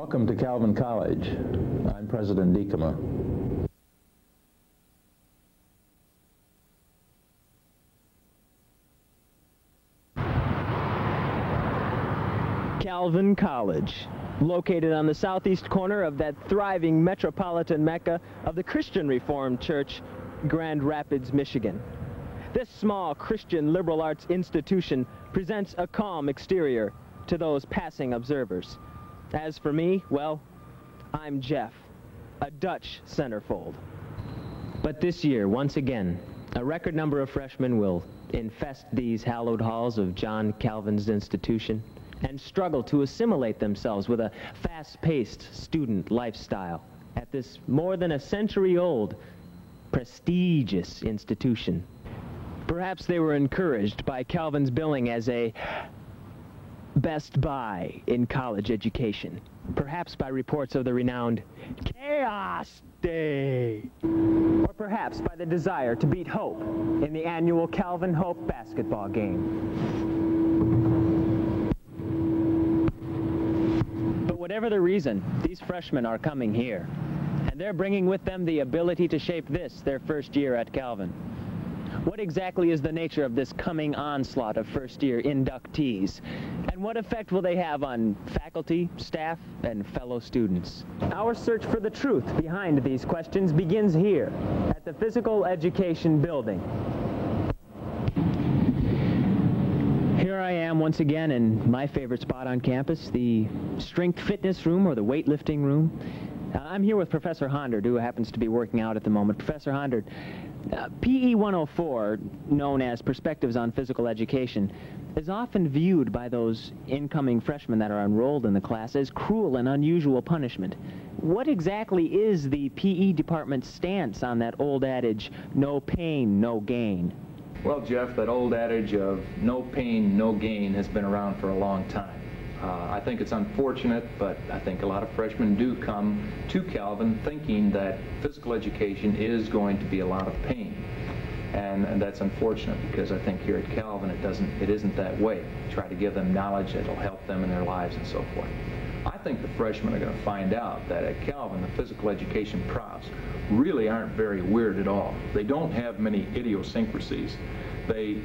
Welcome to Calvin College. I'm President Diekema. Calvin College, located on the southeast corner of that thriving metropolitan mecca of the Christian Reformed Church, Grand Rapids, Michigan. This small Christian liberal arts institution presents a calm exterior to those passing observers. As for me, well, I'm Jeff, a Dutch centerfold. But this year, once again, a record number of freshmen will infest these hallowed halls of John Calvin's institution and struggle to assimilate themselves with a fast-paced student lifestyle at this more than a century-old, prestigious institution. Perhaps they were encouraged by Calvin's billing as a Best Buy in college education. Perhaps by reports of the renowned Chaos Day. Or perhaps by the desire to beat Hope in the annual Calvin Hope basketball game. But whatever the reason, these freshmen are coming here. And they're bringing with them the ability to shape this, their first year at Calvin. What exactly is the nature of this coming onslaught of first-year inductees? And what effect will they have on faculty, staff, and fellow students? Our search for the truth behind these questions begins here, at the Physical Education Building. Here I am once again in my favorite spot on campus, the strength fitness room or the weightlifting room. I'm here with Professor Hondard, who happens to be working out at the moment. Professor Hondard, PE 104, known as Perspectives on Physical Education, is often viewed by those incoming freshmen that are enrolled in the class as cruel and unusual punishment. What exactly is the PE department's stance on that old adage, no pain, no gain? Well, Jeff, that old adage of no pain, no gain has been around for a long time. I think it's unfortunate, but I think a lot of freshmen do come to Calvin thinking that physical education is going to be a lot of pain. And that's unfortunate, because I think here at Calvin it isn't that way. Try to give them knowledge that will help them in their lives and so forth. I think the freshmen are going to find out that at Calvin the physical education profs really aren't very weird at all. They don't have many idiosyncrasies. They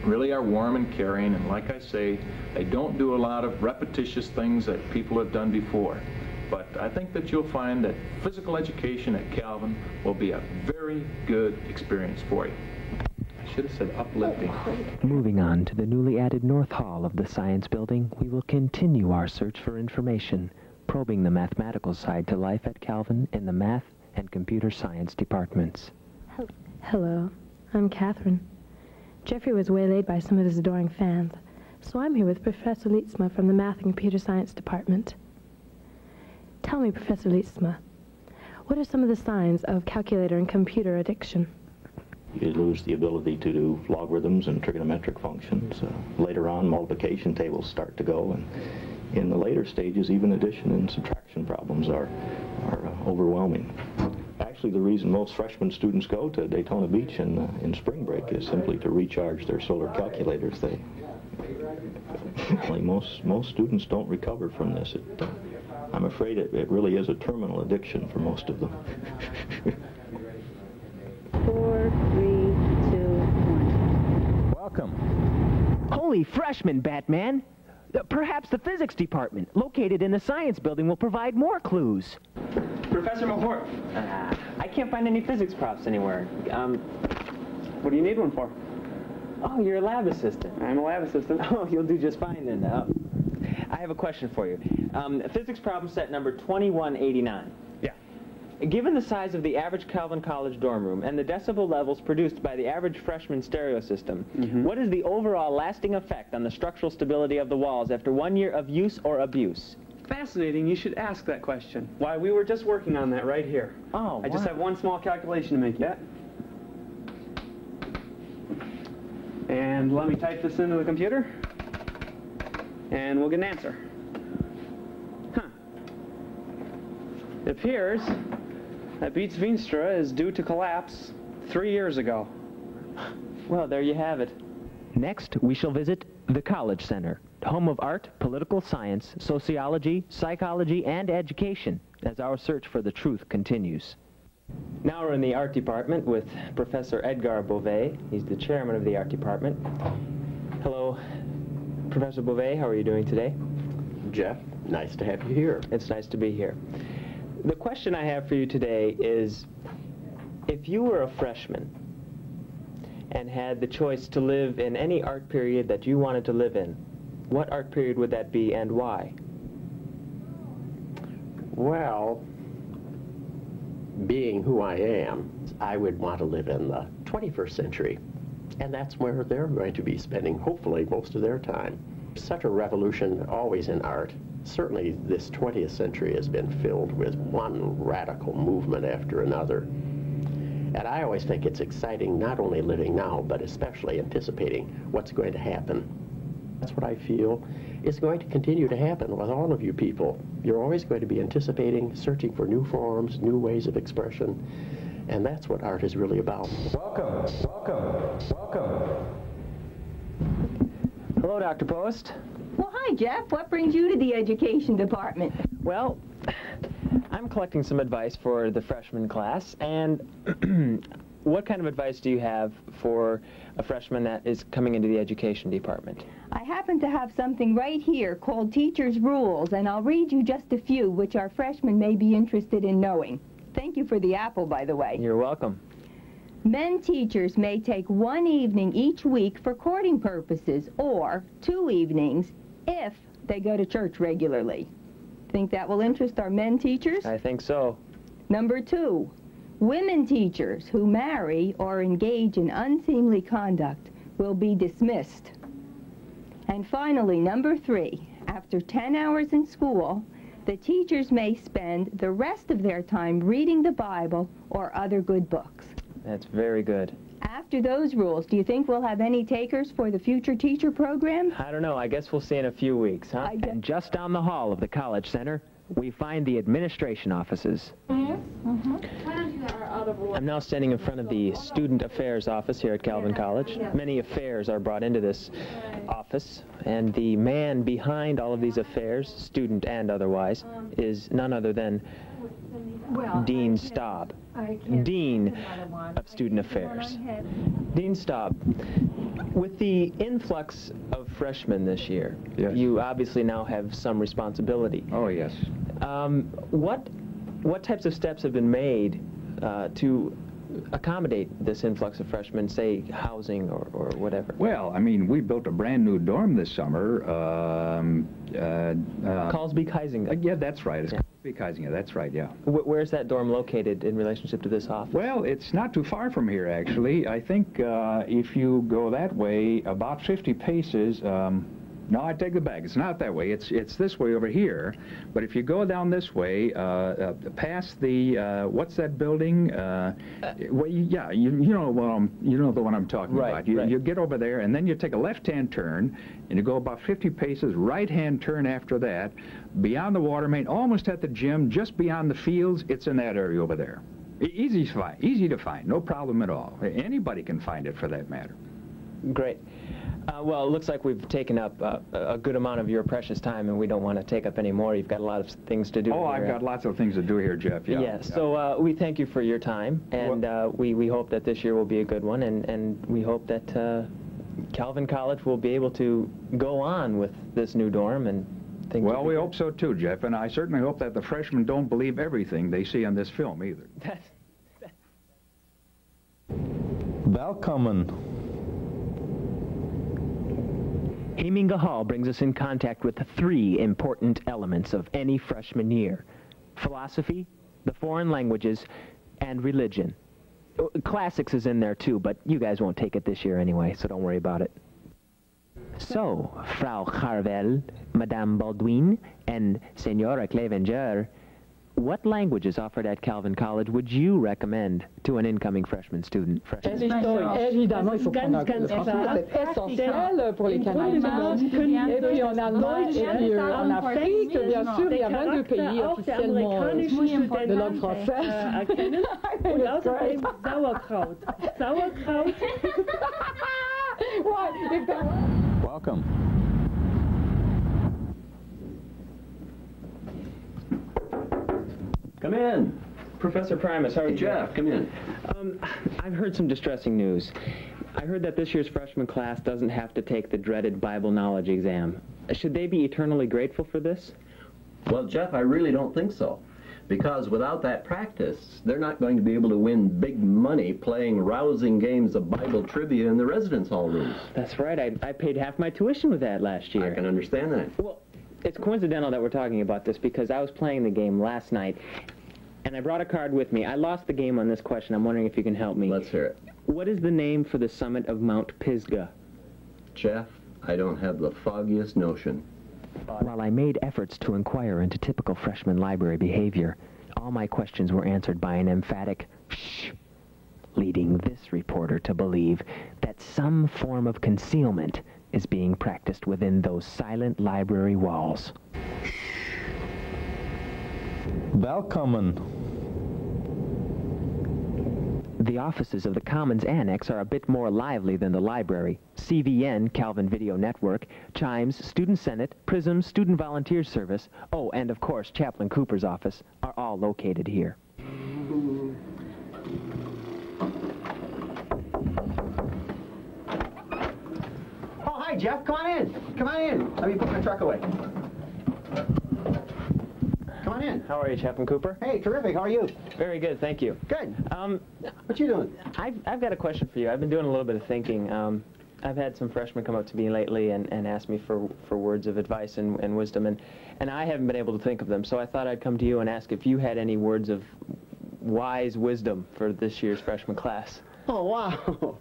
really are warm and caring, and like I say, they don't do a lot of repetitious things that people have done before. But I think that you'll find that physical education at Calvin will be a very good experience for you. I should have said uplifting. Moving on to the newly added North Hall of the Science Building, we will continue our search for information, probing the mathematical side to life at Calvin in the math and computer science departments. Hello, I'm Catherine. Jeffrey was waylaid by some of his adoring fans, so I'm here with Professor Lietzma from the Math and Computer Science Department. Tell me, Professor Lietzma, what are some of the signs of calculator and computer addiction? You lose the ability to do logarithms and trigonometric functions. Later on, multiplication tables start to go, and in the later stages, even addition and subtraction problems are overwhelming. Actually, the reason most freshman students go to Daytona Beach in spring break is simply to recharge their solar calculators. Most students don't recover from this. I'm afraid it really is a terminal addiction for most of them. 4, 3, 2, 1. Welcome. Holy freshman, Batman! Perhaps the physics department, located in the science building, will provide more clues. Professor Mahort, I can't find any physics profs anywhere. What do you need one for? Oh, you're a lab assistant. I'm a lab assistant. Oh, you'll do just fine then. I have a question for you. Physics problem set number 2189. Yeah. Given the size of the average Calvin College dorm room and the decibel levels produced by the average freshman stereo system, what is the overall lasting effect on the structural stability of the walls after 1 year of use or abuse? Fascinating. You should ask that question. Why, we were just working on that right here. Oh, I just have one small calculation to make yet. And let me type this into the computer, and we'll get an answer. It appears that Beats Veenstra is due to collapse 3 years ago. Well, there you have it. Next, we shall visit the College Center, home of art, political science, sociology, psychology, and education, as our search for the truth continues. Now we're in the art department with Professor Edgar Beauvais. He's the chairman of the art department. Hello, Professor Beauvais, how are you doing today? Jeff, nice to have you here. It's nice to be here. The question I have for you today is, if you were a freshman and had the choice to live in any art period that you wanted to live in, what art period would that be and why? Well, being who I am, I would want to live in the 21st century. And that's where they're going to be spending, hopefully, most of their time. Such a revolution always in art. Certainly this 20th century has been filled with one radical movement after another. And I always think it's exciting, not only living now, but especially anticipating what's going to happen. That's what I feel is going to continue to happen with all of you people. You're always going to be anticipating, searching for new forms, new ways of expression, and that's what art is really about. Welcome, welcome, welcome. Hello, Dr. Post. Well, hi, Jeff. What brings you to the education department? Well, I'm collecting some advice for the freshman class, and what kind of advice do you have for a freshman that is coming into the education department? I happen to have something right here called Teacher's Rules, and I'll read you just a few which our freshmen may be interested in knowing. Thank you for the apple, by the way. You're welcome. Men teachers may take one evening each week for courting purposes, or 2 evenings if they go to church regularly. Think that will interest our men teachers? I think so. Number 2, women teachers who marry or engage in unseemly conduct will be dismissed. And finally, number 3, after 10 hours in school, the teachers may spend the rest of their time reading the Bible or other good books. That's very good. After those rules, do you think we'll have any takers for the future teacher program? I don't know. I guess we'll see in a few weeks, huh? And just down the hall of the College Center, we find the administration offices. I'm now standing in front of the Student Affairs office here at Calvin College. Many affairs are brought into this office, and the man behind all of these affairs, student and otherwise, is none other than Dean Staub, Dean of Student Affairs. Dean Staub, with the influx of freshmen this year, Yes. you obviously now have some responsibility. Oh, yes. What types of steps have been made to accommodate this influx of freshmen, say housing or whatever? Well, I mean, we built a brand new dorm this summer. Callsby-Huizinga. Yeah, that's right. It's Callsby-Huizinga. That's right, yeah. Where's that dorm located in relationship to this office? Well, it's not too far from here, actually. I think if you go that way, about 50 paces, no, I take it back. It's not that way. It's this way over here. But if you go down this way, past the what's that building? Well, yeah, you know the one I'm talking about. You get over there, and then you take a left-hand turn, and you go about 50 paces. Right-hand turn after that, beyond the water main, almost at the gym, just beyond the fields. It's in that area over there. Easy to find. No problem at all. Anybody can find it, for that matter. Great. Well, it looks like we've taken up a good amount of your precious time, and we don't want to take up any more. You've got a lot of things to do. Oh, I've got lots of things to do here, Jeff. Yeah. Yes. Yeah. So we thank you for your time, and we hope that this year will be a good one, and we hope that Calvin College will be able to go on with this new dorm and things. Well, we hope so too, Jeff, and I certainly hope that the freshmen don't believe everything they see on this film either. Welcome. Heiminga Hall brings us in contact with 3 important elements of any freshman year: philosophy, the foreign languages, and religion. Classics is in there too, but you guys won't take it this year anyway, so don't worry about it. So, Frau Harvel, Madame Baldwin, and Senora Clevenger, what languages offered at Calvin College would you recommend to an incoming freshman student? Évidemment, il faut prendre un cours de français, c'est essentiel pour les Canadiens. Et puis en Allemagne, et puis en Afrique, bien sûr, il y a 22 pays officiellement de langue française. Und außerdem Sauerkraut. Sauerkraut. Welcome. Come in. Professor Primus, how are you? Jeff, come in. I've heard some distressing news. I heard that this year's freshman class doesn't have to take the dreaded Bible knowledge exam. Should they be eternally grateful for this? Well, Jeff, I really don't think so. Because without that practice, they're not going to be able to win big money playing rousing games of Bible trivia in the residence hall rooms. That's right. I paid half my tuition with that last year. I can understand that. Well, it's coincidental that we're talking about this because I was playing the game last night, and I brought a card with me. I lost the game on this question. I'm wondering if you can help me. Let's hear it. What is the name for the summit of Mount Pisgah? Jeff, I don't have the foggiest notion. While I made efforts to inquire into typical freshman library behavior, all my questions were answered by an emphatic shh, leading this reporter to believe that some form of concealment is being practiced within those silent library walls. Welcome. The offices of the Commons Annex are a bit more lively than the library. CVN, Calvin Video Network, Chimes, Student Senate, PRISM, Student Volunteer Service, oh, and of course Chaplain Cooper's office, are all located here. Oh, hi, Jeff. Come on in. Come on in. Let me put my truck away. Come on in. How are you, Chaplain Cooper? Hey, terrific. How are you? Very good, thank you. Good. What you doing? I've got a question for you. I've been doing a little bit of thinking. I've had some freshmen come up to me lately and ask me for words of advice and wisdom, and I haven't been able to think of them, so I thought I'd come to you and ask if you had any words of wise wisdom for this year's freshman class. Oh, wow.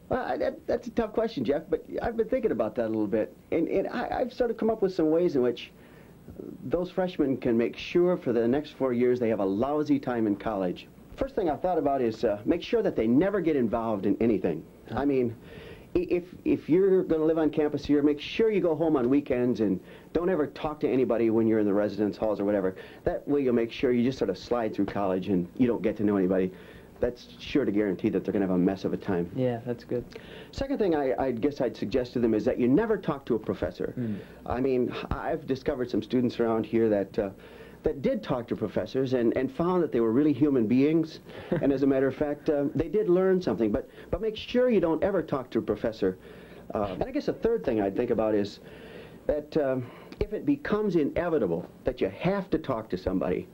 Well, that's a tough question, Jeff, but I've been thinking about that a little bit, and I've sort of come up with some ways in which those freshmen can make sure for the next 4 years they have a lousy time in college. First thing I thought about is make sure that they never get involved in anything. I mean, if you're going to live on campus here, make sure you go home on weekends and don't ever talk to anybody when you're in the residence halls or whatever. That way you'll make sure you just sort of slide through college and you don't get to know anybody. That's sure to guarantee that they're going to have a mess of a time. Yeah, that's good. Second thing I guess I'd suggest to them is that you never talk to a professor. I mean, I've discovered some students around here that did talk to professors and found that they were really human beings. And as a matter of fact, they did learn something. But make sure you don't ever talk to a professor. And I guess a third thing I'd think about is that if it becomes inevitable that you have to talk to somebody,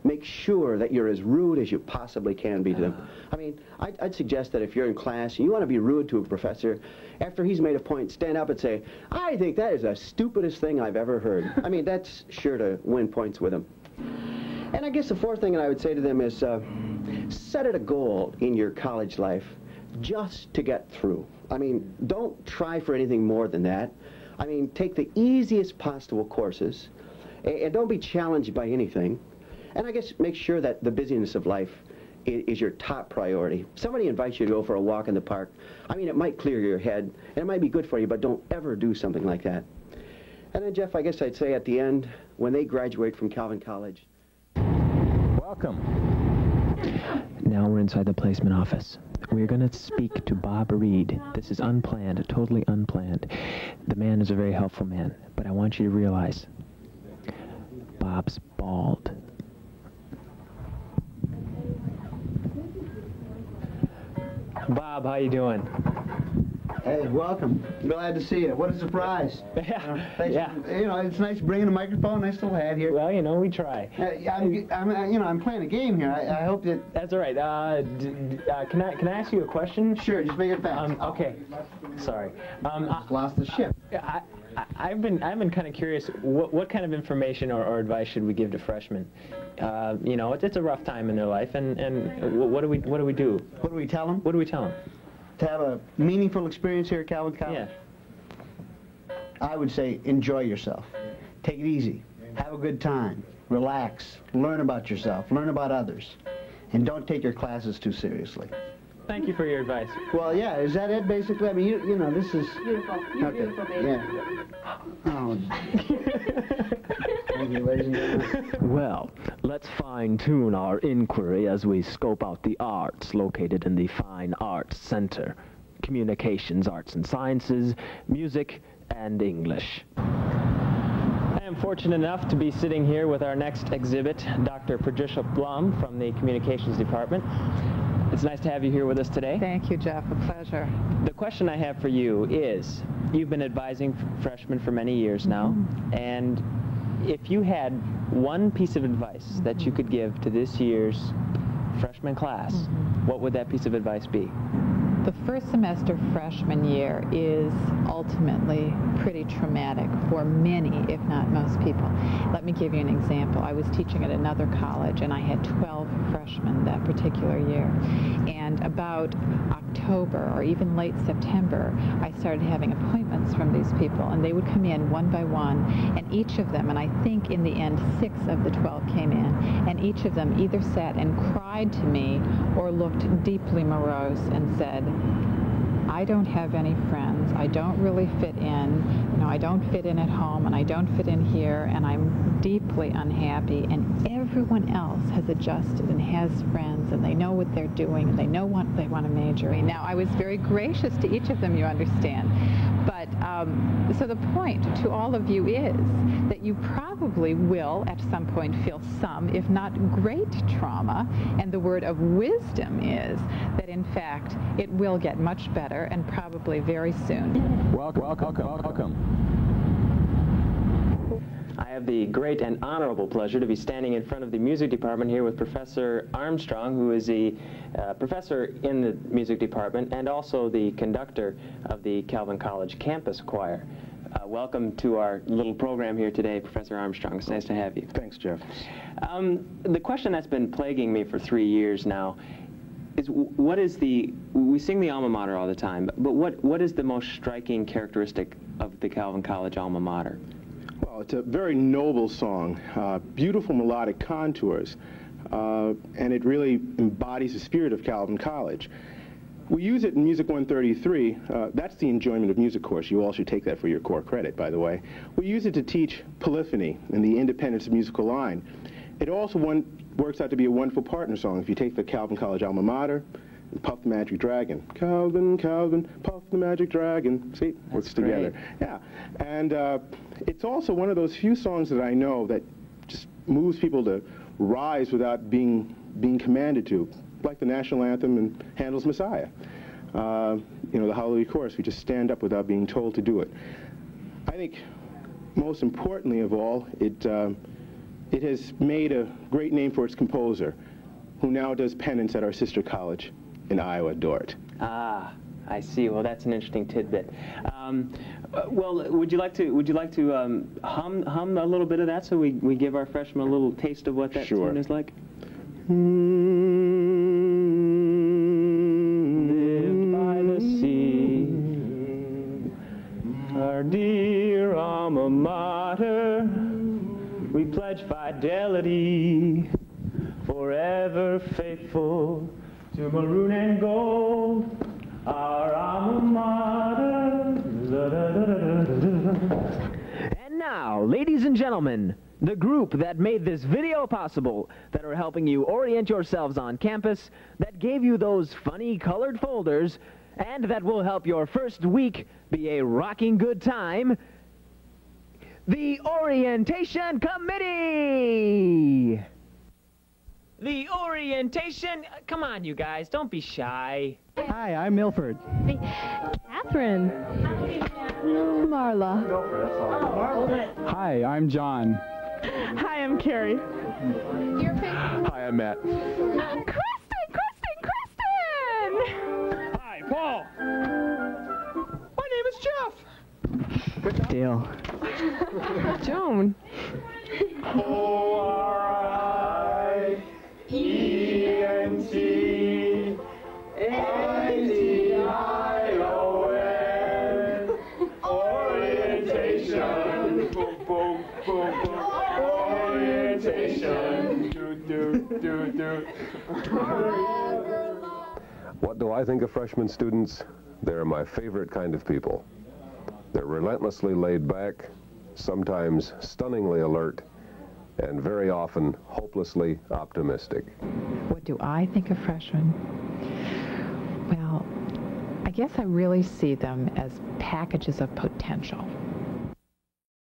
make sure that you're as rude as you possibly can be to them. I mean, I'd suggest that if you're in class and you want to be rude to a professor, after he's made a point, stand up and say, I think that is the stupidest thing I've ever heard. I mean, that's sure to win points with him. And I guess the fourth thing that I would say to them is set it a goal in your college life just to get through. I mean, don't try for anything more than that. I mean, take the easiest possible courses and don't be challenged by anything. And I guess make sure that the busyness of life is your top priority. Somebody invites you to go for a walk in the park. I mean, it might clear your head, and it might be good for you, but don't ever do something like that. And then, Jeff, I guess I'd say at the end, when they graduate from Calvin College. Welcome. Now we're inside the placement office. We're going to speak to Bob Reed. This is unplanned, totally unplanned. The man is a very helpful man, but I want you to realize Bob's bald. Bob, how you doing? Hey, welcome. Glad to see you. What a surprise. Yeah. You know, it's nice bringing a microphone. Nice little hat here. Well, you know, we try. I'm playing a game here. I hope that... That's all right. Can I ask you a question? Sure, just make it fast. Okay. Sorry. Just lost the ship. I've been kind of curious. What kind of information or advice should we give to freshmen? You know, it's a rough time in their life, and what do we do? What do we tell them? What do we tell them? To have a meaningful experience here at Calvin College? Yeah. I would say enjoy yourself. Take it easy. Have a good time. Relax. Learn about yourself. Learn about others. And don't take your classes too seriously. Thank you for your advice. Well, yeah, is that it, basically? I mean, you know, this is... Beautiful. You're okay. beautiful, baby. Yeah. Oh. Thank you, ladies and gentlemen. Well, let's fine-tune our inquiry as we scope out the arts located in the Fine Arts Center. Communications, arts and sciences, music, and English. And am fortunate enough to be sitting here with our next exhibit, Dr. Patricia Blum from the Communications Department. It's nice to have you here with us today. Thank you, Jeff. A pleasure. The question I have for you is, you've been advising freshmen for many years now, and if you had one piece of advice that you could give to this year's freshman class, what would that piece of advice be? The first semester freshman year is ultimately pretty traumatic for many, if not most people. Let me give you an example. I was teaching at another college, and I had 12 freshmen that particular year. And about October or even late September, I started having appointments from these people, and they would come in one by one, and each of them, and I think in the end 6 of the 12 came in, and each of them either sat and cried to me or looked deeply morose and said, I don't have any friends, I don't really fit in, you know, I don't fit in at home, and I don't fit in here, and I'm deeply unhappy, and everyone else has adjusted and has friends, and they know what they're doing, and they know what they want to major in. Now, I was very gracious to each of them, you understand, but so the point to all of you is that you probably will at some point feel some, if not great trauma, and the word of wisdom is that in fact it will get much better, and probably very soon. Welcome. I have the great and honorable pleasure to be standing in front of the music department here with Professor Armstrong, who is a professor in the music department and also the conductor of the Calvin College Campus Choir. Welcome to our little program here today, Professor Armstrong. It's nice to have you. Thanks, Jeff. The question that's been plaguing me for 3 years now is, what is we sing the alma mater all the time, but what is the most striking characteristic of the Calvin College alma mater? Well, it's a very noble song, beautiful melodic contours, and it really embodies the spirit of Calvin College. We use it in Music 133. That's the Enjoyment of Music course. You all should take that for your core credit, by the way. We use it to teach polyphony and the independence of musical line. It also works out to be a wonderful partner song. If you take the Calvin College alma mater and Puff the Magic Dragon. Calvin, Calvin, Puff the Magic Dragon. See, works together. Yeah, and it's also one of those few songs that I know that just moves people to rise without being commanded to, like the national anthem and Handel's Messiah. You know, the Hallelujah Chorus, we just stand up without being told to do it. I think most importantly of all, it has made a great name for its composer, who now does penance at our sister college in Iowa, Dordt. Ah, I see. Well, that's an interesting tidbit. Well, would you like to hum a little bit of that so we give our freshmen a little taste of what that tune is like? Lived by the sea, our dear alma mater, we pledge fidelity, forever faithful to maroon and gold, our alma mater. And now, ladies and gentlemen, the group that made this video possible, that are helping you orient yourselves on campus, that gave you those funny colored folders, and that will help your first week be a rocking good time, the Orientation Committee! The Orientation... Come on, you guys, don't be shy. Hi, I'm Milford. Catherine. Marla. Hi, I'm John. Hi, I'm Carrie. Hi, I'm Matt. Kristen! Hi, Paul. My name is Jeff. Good deal. Joan. O-R-I-E-N-T-A-T-I-O-N. Orientation. Boom, boom, boom, boom. Orientation. Do. What do I think of freshman students? They're my favorite kind of people. They're relentlessly laid back, sometimes stunningly alert, and very often hopelessly optimistic. What do I think of freshmen? Well, I guess I really see them as packages of potential.